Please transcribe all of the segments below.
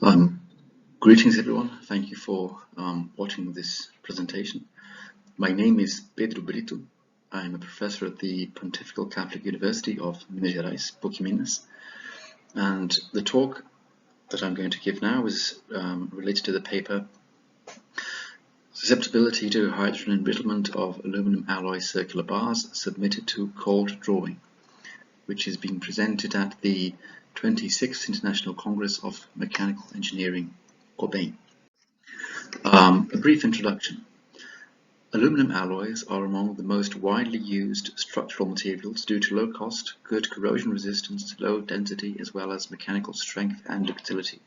Um, Greetings everyone, thank you for watching this presentation. My name is Pedro Brito. I'm a professor at the Pontifical Catholic University of Minas Gerais, Minas, and the talk that I'm going to give now is related to the paper Susceptibility to Hydrogen Embrittlement of Aluminum Alloy Circular Bars submitted to cold drawing, which is being presented at the 26th International Congress of Mechanical Engineering, Corbeil. A brief introduction. Aluminum alloys are among the most widely used structural materials due to low cost, good corrosion resistance, low density, as well as mechanical strength and ductility.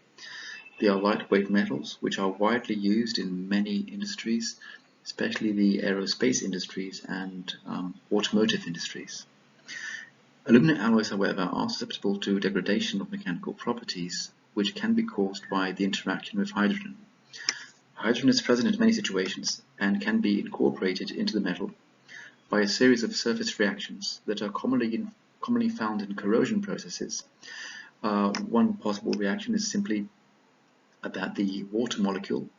They are lightweight metals which are widely used in many industries, especially the aerospace industries and automotive industries. Aluminum alloys, however, are susceptible to degradation of mechanical properties, which can be caused by the interaction with hydrogen. Hydrogen is present in many situations and can be incorporated into the metal by a series of surface reactions that are commonly found in corrosion processes. One possible reaction is simply that the water molecule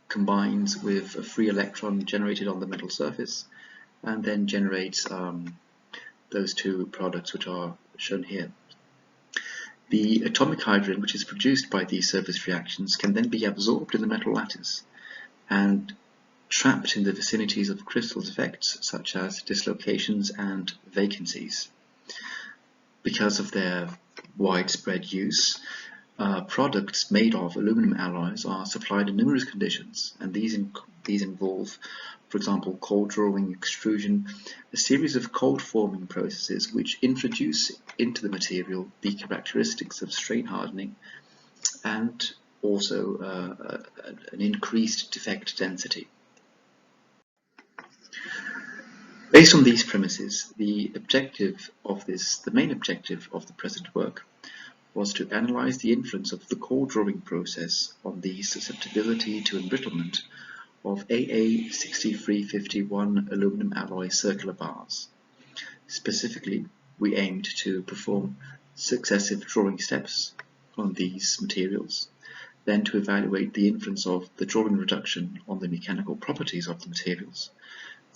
combines with a free electron generated on the metal surface and then generates those two products which are shown here. The atomic hydrogen which is produced by these surface reactions can then be absorbed in the metal lattice and trapped in the vicinities of crystal defects such as dislocations and vacancies. Because of their widespread use, products made of aluminum alloys are supplied in numerous conditions, and these involve, for example, cold drawing, extrusion, a series of cold forming processes which introduce into the material the characteristics of strain hardening and also an increased defect density. Based on these premises, the main objective of the present work was to analyze the influence of the cold drawing process on the susceptibility to embrittlement of AA6351 aluminum alloy circular bars. Specifically, we aimed to perform successive drawing steps on these materials, then to evaluate the influence of the drawing reduction on the mechanical properties of the materials,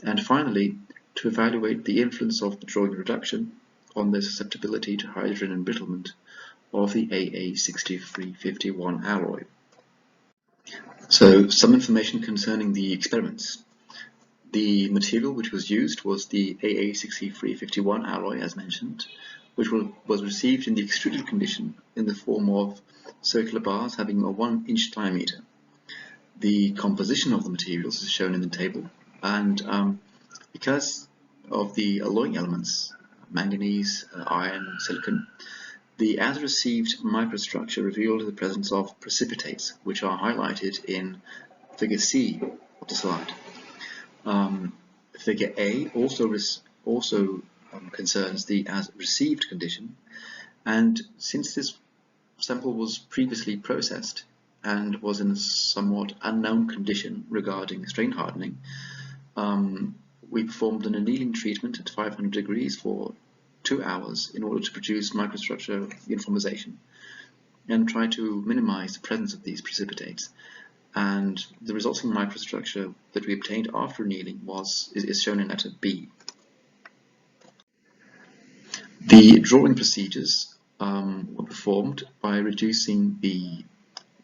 and finally to evaluate the influence of the drawing reduction on the susceptibility to hydrogen embrittlement of the AA6351 alloy. So, some information concerning the experiments. The material which was used was the AA6351 alloy, as mentioned, which was received in the extruded condition in the form of circular bars having a 1-inch diameter. The composition of the materials is shown in the table, and because of the alloying elements, manganese, iron, silicon, the as-received microstructure revealed the presence of precipitates, which are highlighted in Figure C of the slide. Figure A also concerns the as-received condition, and since this sample was previously processed and was in a somewhat unknown condition regarding strain hardening, we performed an annealing treatment at 500 degrees for 2 hours in order to produce microstructure uniformization and try to minimize the presence of these precipitates. And the resulting microstructure that we obtained after annealing is shown in letter B. The drawing procedures were performed by reducing the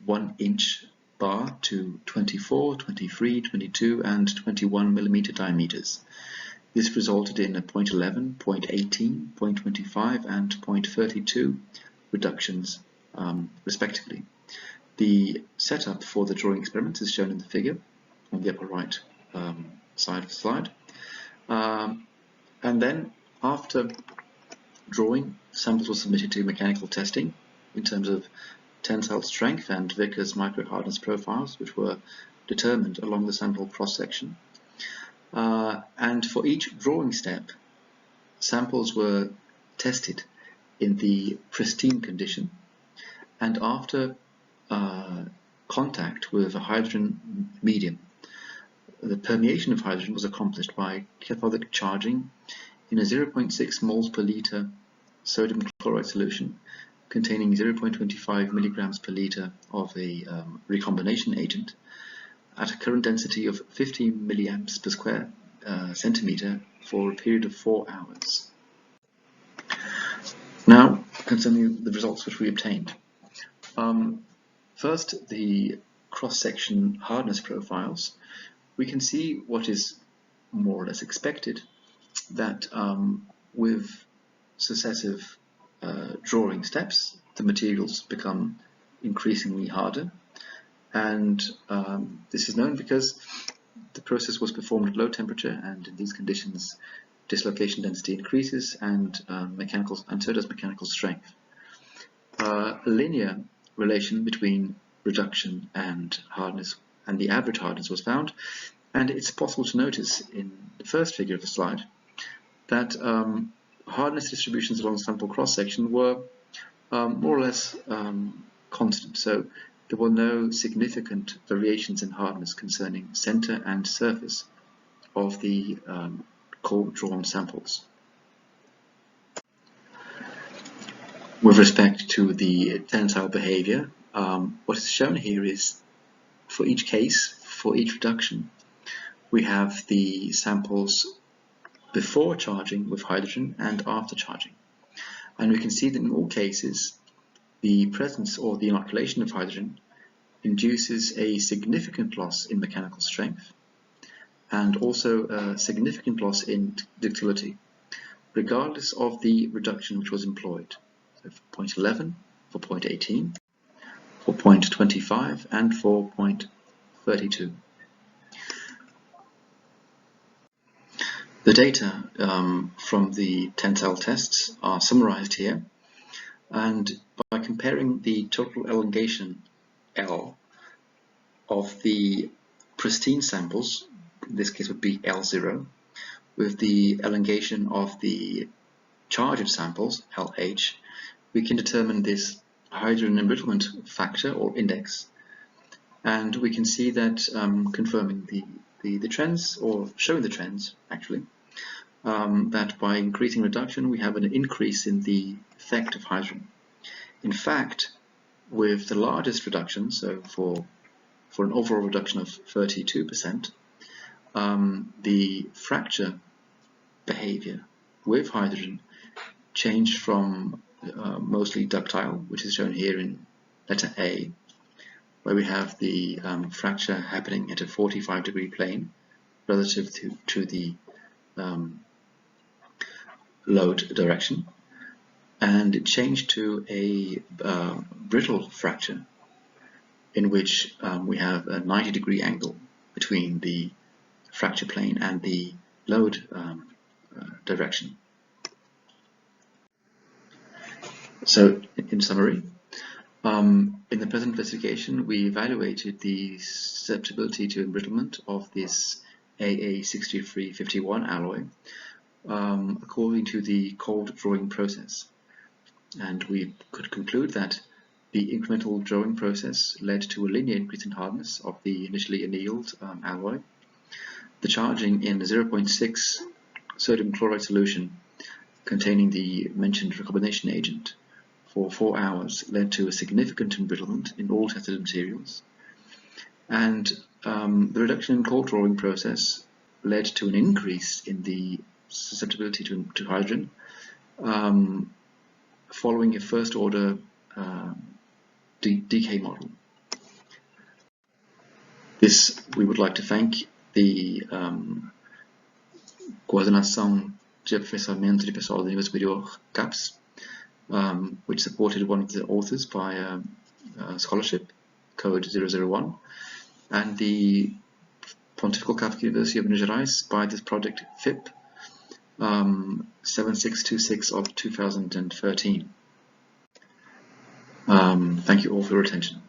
1-inch bar to 24, 23, 22 and 21 millimeter diameters. This resulted in a 0.11, 0.18, 0.25 and 0.32 reductions respectively. The setup for the drawing experiments is shown in the figure on the upper right side of the slide. And then after drawing, samples were submitted to mechanical testing in terms of tensile strength and Vickers microhardness profiles, which were determined along the sample cross-section. And for each drawing step, samples were tested in the pristine condition, and after contact with a hydrogen medium, the permeation of hydrogen was accomplished by cathodic charging in a 0.6 moles per liter sodium chloride solution containing 0.25 milligrams per liter of a recombination agent at a current density of 50 milliamps per square centimeter for a period of 4 hours. Now, concerning the results which we obtained. First, the cross-section hardness profiles. We can see what is more or less expected, that with successive drawing steps, the materials become increasingly harder, and this is known because the process was performed at low temperature, and in these conditions dislocation density increases and so does mechanical strength. A linear relation between reduction and hardness and the average hardness was found, and it's possible to notice in the first figure of the slide that hardness distributions along sample cross-section were more or less constant, so there were no significant variations in hardness concerning center and surface of the cold drawn samples. With respect to the tensile behavior, what is shown here is for each case, for each reduction, we have the samples before charging with hydrogen and after charging. And we can see that in all cases, the presence or the inoculation of hydrogen induces a significant loss in mechanical strength and also a significant loss in ductility, regardless of the reduction which was employed. So for 0.11, for 0.18, for 0.25, and for 0.32. The data from the tensile tests are summarized here, and by comparing the total elongation L of the pristine samples, in this case would be L0, with the elongation of the charged samples, LH, we can determine this hydrogen embrittlement factor or index, and we can see that confirming the trends, or showing the trends actually, that by increasing reduction we have an increase in the effect of hydrogen. In fact, with the largest reduction, so for an overall reduction of 32%, the fracture behavior with hydrogen changed from mostly ductile, which is shown here in letter A, where we have the fracture happening at a 45-degree plane relative to the load direction, and it changed to a brittle fracture in which we have a 90-degree angle between the fracture plane and the load direction. So, in summary, in the present investigation, we evaluated the susceptibility to embrittlement of this AA6351 alloy according to the cold drawing process, and we could conclude that the incremental drawing process led to a linear increase in hardness of the initially annealed alloy. The charging in 0.6 sodium chloride solution containing the mentioned recombination agent for 4 hours led to a significant embrittlement in all tested materials, and the reduction in cold drawing process led to an increase in the susceptibility to hydrogen following a first order decay model. This, we would like to thank the Coordenação de Aperfeiçoamento de Pessoal do Nível Superior, CAPS, which supported one of the authors by a scholarship, code 001, and the Pontifical Catholic University of Minas Gerais by this project FIP 7626 of 2013. Thank you all for your attention.